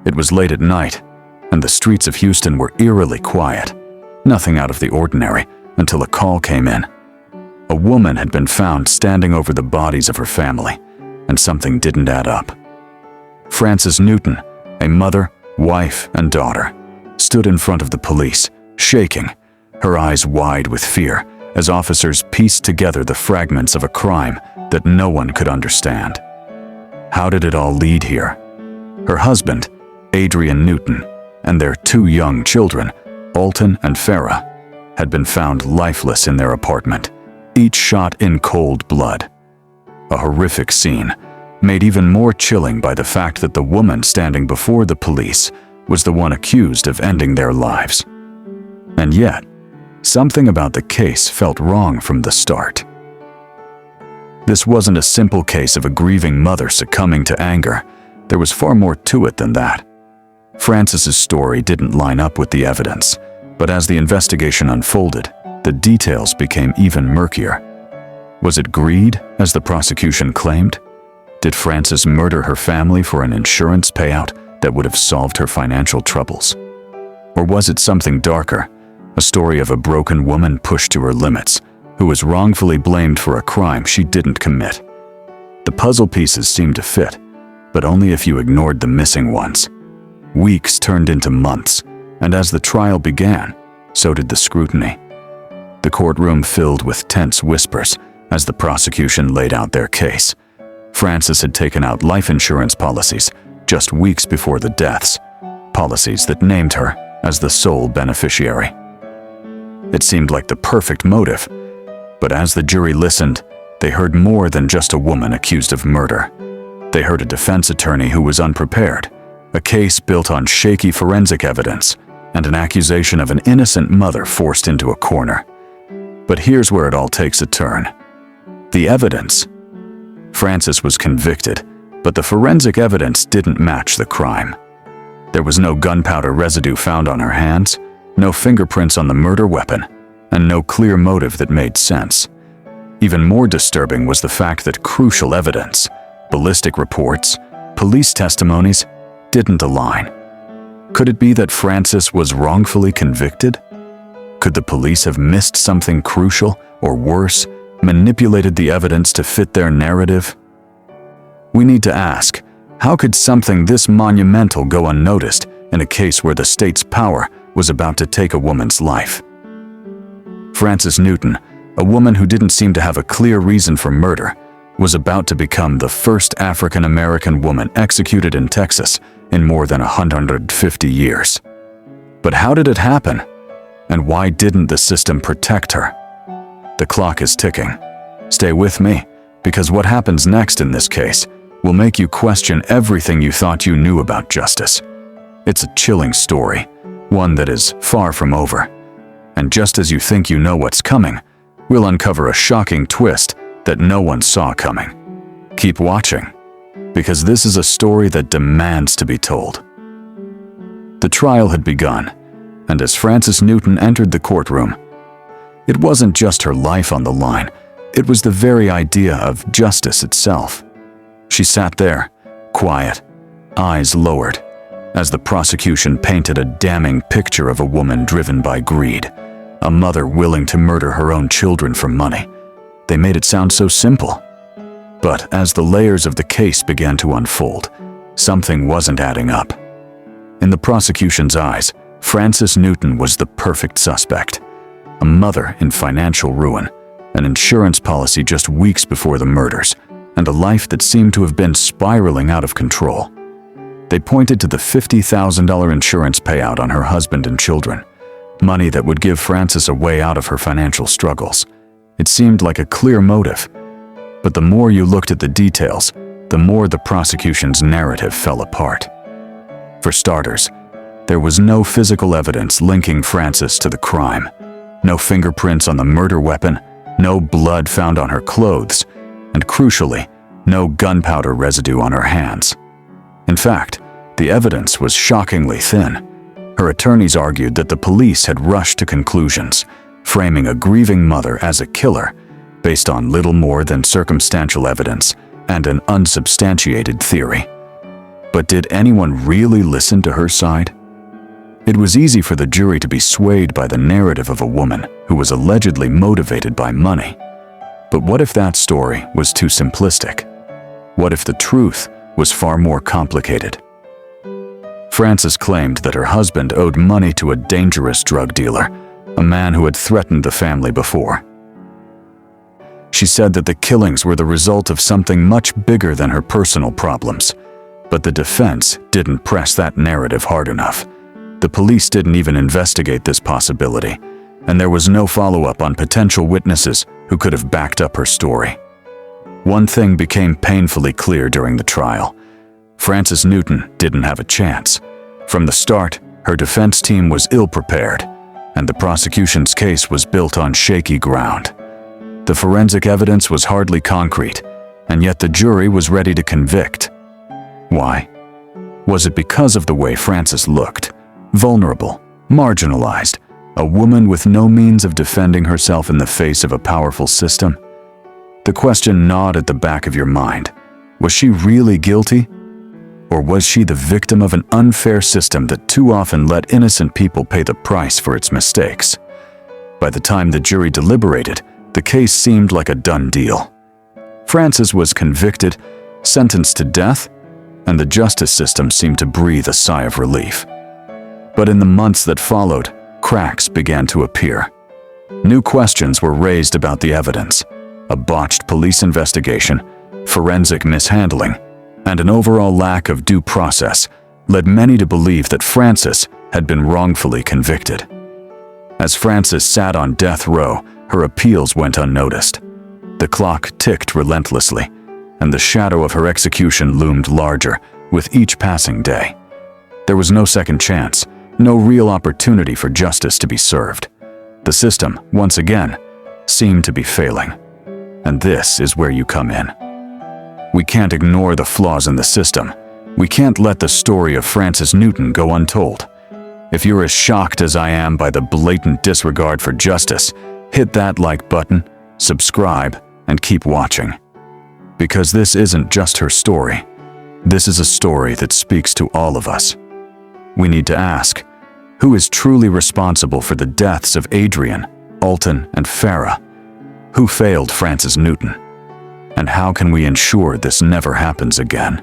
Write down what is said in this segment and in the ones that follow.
It was late at night, and the streets of Houston were eerily quiet. Nothing out of the ordinary until a call came in. A woman had been found standing over the bodies of her family, and something didn't add up. Frances Newton, a mother, wife, and daughter, stood in front of the police, shaking, her eyes wide with fear, as officers pieced together the fragments of a crime that no one could understand. How did it all lead here? Her husband, Adrian Newton, and their two young children, Alton and Farrah, had been found lifeless in their apartment, each shot in cold blood. A horrific scene, made even more chilling by the fact that the woman standing before the police was the one accused of ending their lives. And yet, something about the case felt wrong from the start. This wasn't a simple case of a grieving mother succumbing to anger. There was far more to it than that. Frances's story didn't line up with the evidence, but as the investigation unfolded, the details became even murkier. Was it greed, as the prosecution claimed? Did Frances murder her family for an insurance payout that would have solved her financial troubles? Or was it something darker, a story of a broken woman pushed to her limits, who was wrongfully blamed for a crime she didn't commit? The puzzle pieces seemed to fit, but only if you ignored the missing ones. Weeks turned into months, and as the trial began, so did the scrutiny. The courtroom filled with tense whispers as the prosecution laid out their case. Frances had taken out life insurance policies just weeks before the deaths, policies that named her as the sole beneficiary. It seemed like the perfect motive, but as the jury listened, they heard more than just a woman accused of murder. They heard a defense attorney who was unprepared, a case built on shaky forensic evidence, and an accusation of an innocent mother forced into a corner. But here's where it all takes a turn. The evidence. Frances was convicted, but the forensic evidence didn't match the crime. There was no gunpowder residue found on her hands, no fingerprints on the murder weapon, and no clear motive that made sense. Even more disturbing was the fact that crucial evidence, ballistic reports, police testimonies, didn't align. Could it be that Frances was wrongfully convicted? Could the police have missed something crucial, or worse, manipulated the evidence to fit their narrative? We need to ask, how could something this monumental go unnoticed in a case where the state's power was about to take a woman's life? Frances Newton, a woman who didn't seem to have a clear reason for murder, was about to become the first African-American woman executed in Texas in more than 150 years. But how did it happen? And why didn't the system protect her? The clock is ticking. Stay with me, because what happens next in this case will make you question everything you thought you knew about justice. It's a chilling story, one that is far from over. And just as you think you know what's coming, we'll uncover a shocking twist that no one saw coming. Keep watching, because this is a story that demands to be told. The trial had begun, and as Frances Newton entered the courtroom, it wasn't just her life on the line, it was the very idea of justice itself. She sat there, quiet, eyes lowered, as the prosecution painted a damning picture of a woman driven by greed, a mother willing to murder her own children for money. They made it sound so simple. But as the layers of the case began to unfold, something wasn't adding up. In the prosecution's eyes, Frances Newton was the perfect suspect. A mother in financial ruin, an insurance policy just weeks before the murders, and a life that seemed to have been spiraling out of control. They pointed to the $50,000 insurance payout on her husband and children, money that would give Frances a way out of her financial struggles. It seemed like a clear motive, but the more you looked at the details, the more the prosecution's narrative fell apart. For starters, there was no physical evidence linking Frances to the crime. No fingerprints on the murder weapon, no blood found on her clothes, and crucially, no gunpowder residue on her hands. In fact, the evidence was shockingly thin. Her attorneys argued that the police had rushed to conclusions, framing a grieving mother as a killer based on little more than circumstantial evidence and an unsubstantiated theory. But did anyone really listen to her side? It was easy for the jury to be swayed by the narrative of a woman who was allegedly motivated by money. But what if that story was too simplistic? What if the truth was far more complicated? Frances claimed that her husband owed money to a dangerous drug dealer, a man who had threatened the family before. She said that the killings were the result of something much bigger than her personal problems, but the defense didn't press that narrative hard enough. The police didn't even investigate this possibility, and there was no follow-up on potential witnesses who could have backed up her story. One thing became painfully clear during the trial. Frances Newton didn't have a chance. From the start, her defense team was ill-prepared, and the prosecution's case was built on shaky ground. The forensic evidence was hardly concrete, and yet the jury was ready to convict. Why? Was it because of the way Frances looked? Vulnerable, marginalized, a woman with no means of defending herself in the face of a powerful system? The question gnawed at the back of your mind. Was she really guilty? Or was she the victim of an unfair system that too often let innocent people pay the price for its mistakes? By the time the jury deliberated, the case seemed like a done deal. Frances was convicted, sentenced to death, and the justice system seemed to breathe a sigh of relief. But in the months that followed, cracks began to appear. New questions were raised about the evidence: a botched police investigation, forensic mishandling, and an overall lack of due process led many to believe that Frances had been wrongfully convicted. As Frances sat on death row, her appeals went unnoticed. The clock ticked relentlessly, and the shadow of her execution loomed larger with each passing day. There was no second chance, no real opportunity for justice to be served. The system, once again, seemed to be failing. And this is where you come in. We can't ignore the flaws in the system. We can't let the story of Frances Newton go untold. If you're as shocked as I am by the blatant disregard for justice, hit that like button, subscribe, and keep watching. Because this isn't just her story. This is a story that speaks to all of us. We need to ask, who is truly responsible for the deaths of Adrian, Alton, and Farrah? Who failed Frances Newton? And how can we ensure this never happens again?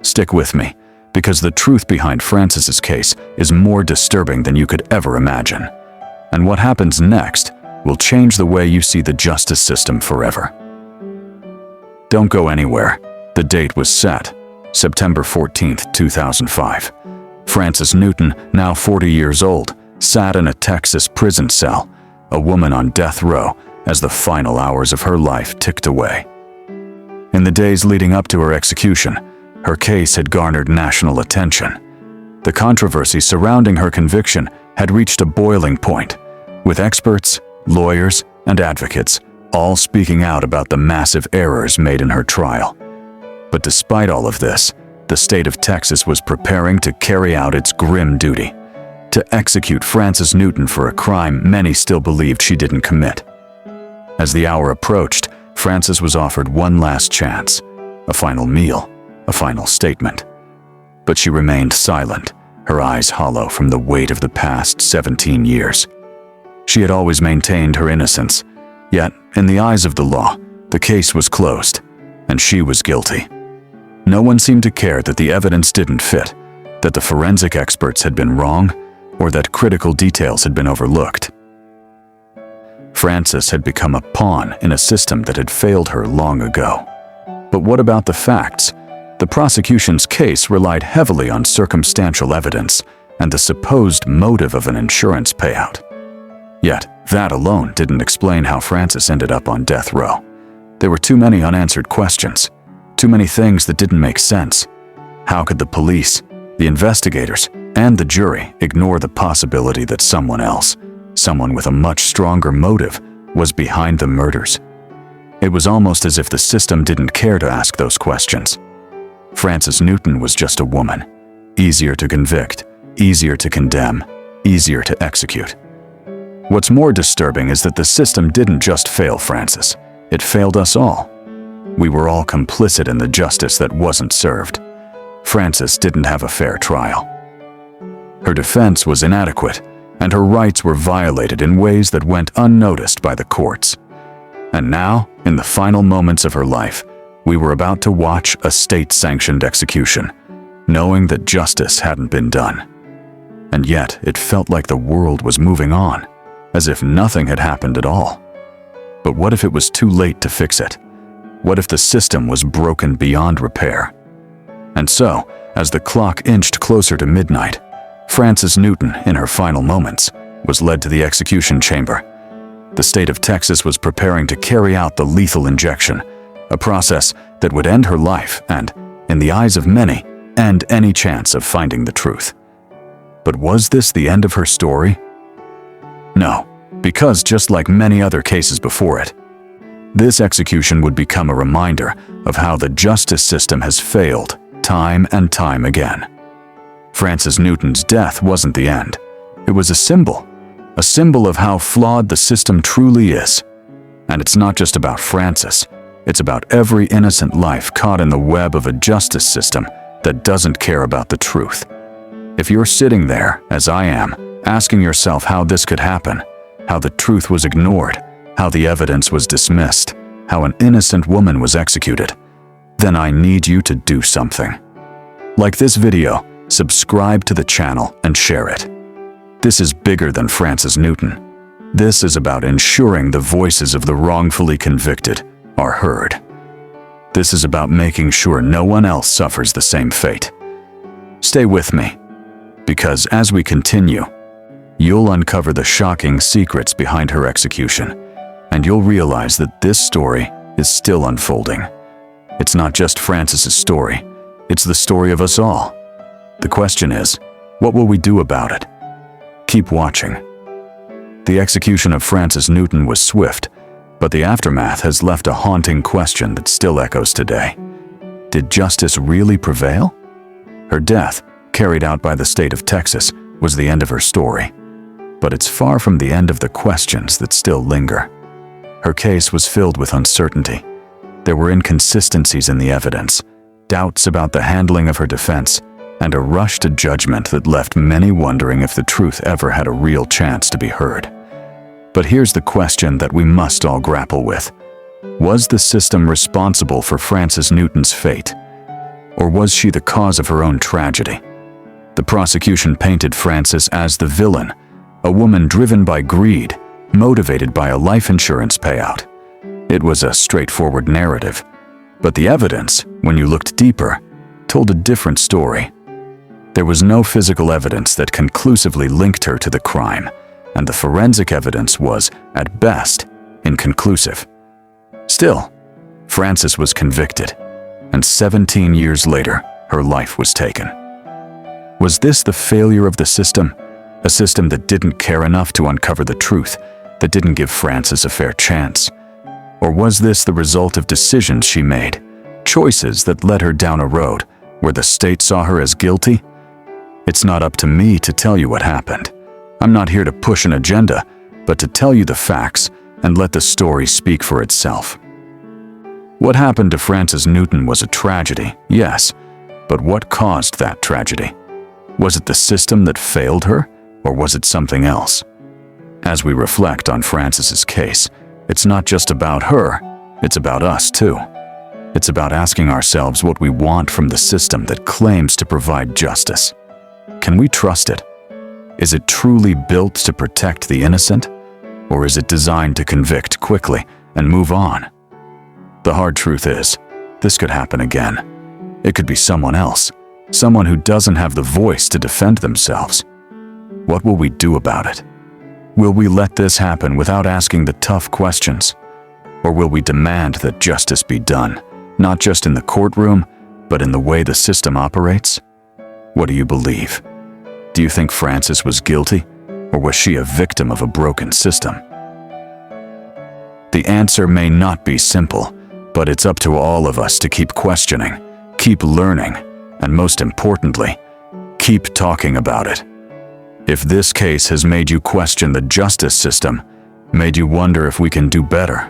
Stick with me, because the truth behind Frances's case is more disturbing than you could ever imagine. And what happens next will change the way you see the justice system forever. Don't go anywhere. The date was set, September 14th, 2005. Frances Newton, now 40 years old, sat in a Texas prison cell, a woman on death row, as the final hours of her life ticked away. In the days leading up to her execution, her case had garnered national attention. The controversy surrounding her conviction had reached a boiling point, with experts, lawyers, and advocates all speaking out about the massive errors made in her trial. But despite all of this, the state of Texas was preparing to carry out its grim duty, to execute Frances Newton for a crime many still believed she didn't commit. As the hour approached, Frances was offered one last chance, a final meal, a final statement. But she remained silent, her eyes hollow from the weight of the past 17 years. She had always maintained her innocence, yet, in the eyes of the law, the case was closed, and she was guilty. No one seemed to care that the evidence didn't fit, that the forensic experts had been wrong, or that critical details had been overlooked. Frances had become a pawn in a system that had failed her long ago. But what about the facts? The prosecution's case relied heavily on circumstantial evidence and the supposed motive of an insurance payout. Yet, that alone didn't explain how Frances ended up on death row. There were too many unanswered questions, too many things that didn't make sense. How could the police, the investigators, and the jury ignore the possibility that someone else, someone with a much stronger motive, was behind the murders? It was almost as if the system didn't care to ask those questions. Frances Newton was just a woman, easier to convict, easier to condemn, easier to execute. What's more disturbing is that the system didn't just fail Frances, it failed us all. We were all complicit in the justice that wasn't served. Frances didn't have a fair trial. Her defense was inadequate, and her rights were violated in ways that went unnoticed by the courts. And now, in the final moments of her life, we were about to watch a state-sanctioned execution, knowing that justice hadn't been done. And yet, it felt like the world was moving on, as if nothing had happened at all. But what if it was too late to fix it? What if the system was broken beyond repair? And so, as the clock inched closer to midnight, Frances Newton, in her final moments, was led to the execution chamber. The state of Texas was preparing to carry out the lethal injection, a process that would end her life and, in the eyes of many, end any chance of finding the truth. But was this the end of her story? No, because just like many other cases before it, this execution would become a reminder of how the justice system has failed time and time again. Frances Newton's death wasn't the end. It was a symbol of how flawed the system truly is. And it's not just about Frances. It's about every innocent life caught in the web of a justice system that doesn't care about the truth. If you're sitting there, as I am, asking yourself how this could happen, how the truth was ignored, how the evidence was dismissed, how an innocent woman was executed, then I need you to do something. Like this video, subscribe to the channel and share it. This is bigger than Frances Newton. This is about ensuring the voices of the wrongfully convicted are heard. This is about making sure no one else suffers the same fate. Stay with me, because as we continue, you'll uncover the shocking secrets behind her execution, and you'll realize that this story is still unfolding. It's not just Frances's story, it's the story of us all. The question is, what will we do about it? Keep watching. The execution of Frances Newton was swift, but the aftermath has left a haunting question that still echoes today. Did justice really prevail? Her death, carried out by the state of Texas, was the end of her story. But it's far from the end of the questions that still linger. Her case was filled with uncertainty. There were inconsistencies in the evidence, doubts about the handling of her defense, and a rush to judgment that left many wondering if the truth ever had a real chance to be heard. But here's the question that we must all grapple with. Was the system responsible for Frances Newton's fate? Or was she the cause of her own tragedy? The prosecution painted Frances as the villain, a woman driven by greed, motivated by a life insurance payout. It was a straightforward narrative, but the evidence, when you looked deeper, told a different story. There was no physical evidence that conclusively linked her to the crime, and the forensic evidence was, at best, inconclusive. Still, Frances was convicted, and 17 years later, her life was taken. Was this the failure of the system? A system that didn't care enough to uncover the truth, that didn't give Frances a fair chance? Or was this the result of decisions she made, choices that led her down a road where the state saw her as guilty? It's not up to me to tell you what happened. I'm not here to push an agenda, but to tell you the facts and let the story speak for itself. What happened to Frances Newton was a tragedy, yes, but what caused that tragedy? Was it the system that failed her, or was it something else? As we reflect on Frances's case, it's not just about her, it's about us too. It's about asking ourselves what we want from the system that claims to provide justice. Can we trust it? Is it truly built to protect the innocent? Or is it designed to convict quickly and move on? The hard truth is, this could happen again. It could be someone else, someone who doesn't have the voice to defend themselves. What will we do about it? Will we let this happen without asking the tough questions? Or will we demand that justice be done, not just in the courtroom, but in the way the system operates? What do you believe? Do you think Frances was guilty, or was she a victim of a broken system? The answer may not be simple, but it's up to all of us to keep questioning, keep learning, and most importantly, keep talking about it. If this case has made you question the justice system, made you wonder if we can do better,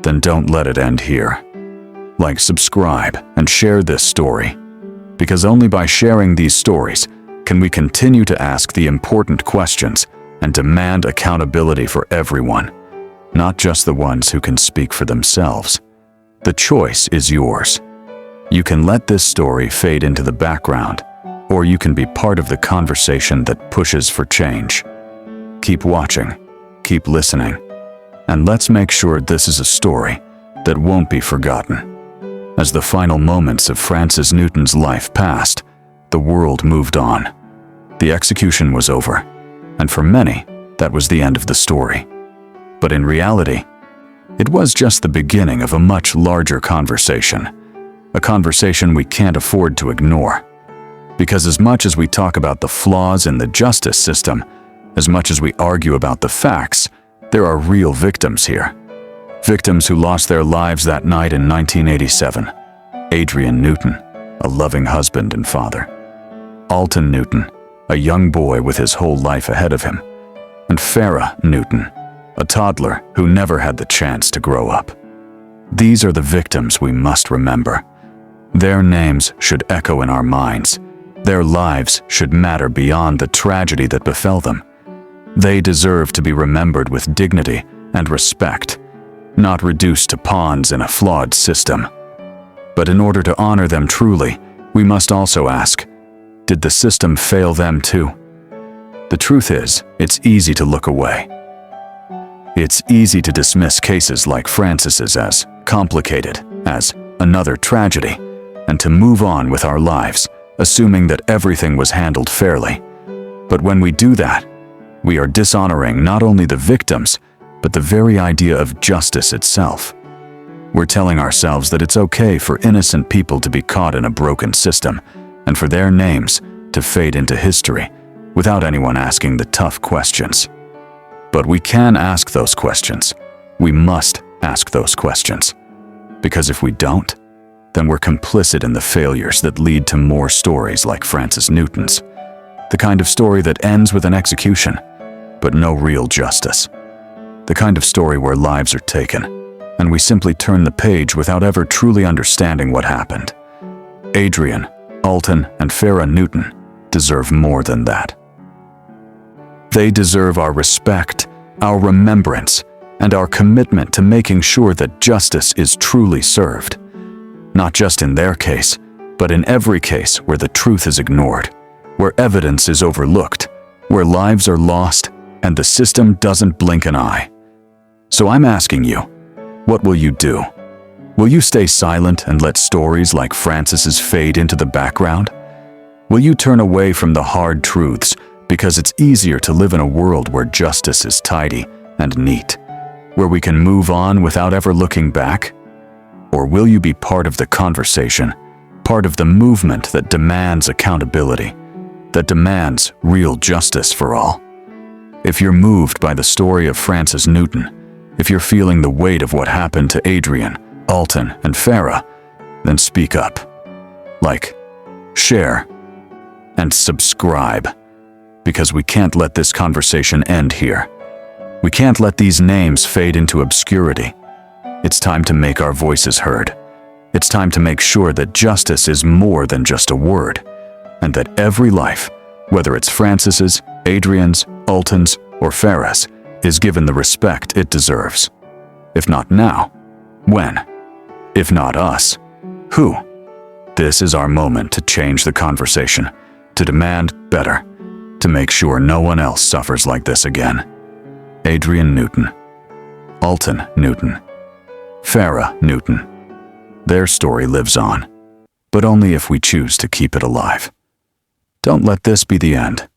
then don't let it end here. Like, subscribe, and share this story. Because only by sharing these stories can we continue to ask the important questions and demand accountability for everyone, not just the ones who can speak for themselves. The choice is yours. You can let this story fade into the background, or you can be part of the conversation that pushes for change. Keep watching, keep listening, and let's make sure this is a story that won't be forgotten. As the final moments of Frances Newton's life passed, the world moved on. The execution was over, and for many, that was the end of the story. But in reality, it was just the beginning of a much larger conversation, a conversation we can't afford to ignore. Because as much as we talk about the flaws in the justice system, as much as we argue about the facts, there are real victims here. Victims who lost their lives that night in 1987. Adrian Newton, a loving husband and father. Alton Newton, a young boy with his whole life ahead of him. And Farrah Newton, a toddler who never had the chance to grow up. These are the victims we must remember. Their names should echo in our minds. Their lives should matter beyond the tragedy that befell them. They deserve to be remembered with dignity and respect, not reduced to pawns in a flawed system. But in order to honor them truly, we must also ask, did the system fail them too? The truth is, it's easy to look away. It's easy to dismiss cases like Frances's as complicated, as another tragedy, and to move on with our lives, assuming that everything was handled fairly. But when we do that, we are dishonoring not only the victims, but the very idea of justice itself. We're telling ourselves that it's okay for innocent people to be caught in a broken system, and for their names to fade into history, without anyone asking the tough questions. But we can ask those questions. We must ask those questions. Because if we don't, then we're complicit in the failures that lead to more stories like Frances Newton's. The kind of story that ends with an execution, but no real justice. The kind of story where lives are taken, and we simply turn the page without ever truly understanding what happened. Adrian, Alton, and Farrah Newton deserve more than that. They deserve our respect, our remembrance, and our commitment to making sure that justice is truly served. Not just in their case, but in every case where the truth is ignored, where evidence is overlooked, where lives are lost, and the system doesn't blink an eye. So I'm asking you, what will you do? Will you stay silent and let stories like Frances's fade into the background? Will you turn away from the hard truths because it's easier to live in a world where justice is tidy and neat, where we can move on without ever looking back? Or will you be part of the conversation, part of the movement that demands accountability, that demands real justice for all? If you're moved by the story of Frances Newton, if you're feeling the weight of what happened to Adrian, Alton, and Farrah, then speak up. Like, share, and subscribe. Because we can't let this conversation end here. We can't let these names fade into obscurity. It's time to make our voices heard. It's time to make sure that justice is more than just a word, and that every life, whether it's Frances's, Adrian's, Alton's, or Farrah's, is given the respect it deserves. If not now, when? If not us, who? This is our moment to change the conversation, to demand better, to make sure no one else suffers like this again. Adrian Newton, Alton Newton, Farrah Newton. Their story lives on, but only if we choose to keep it alive. Don't let this be the end.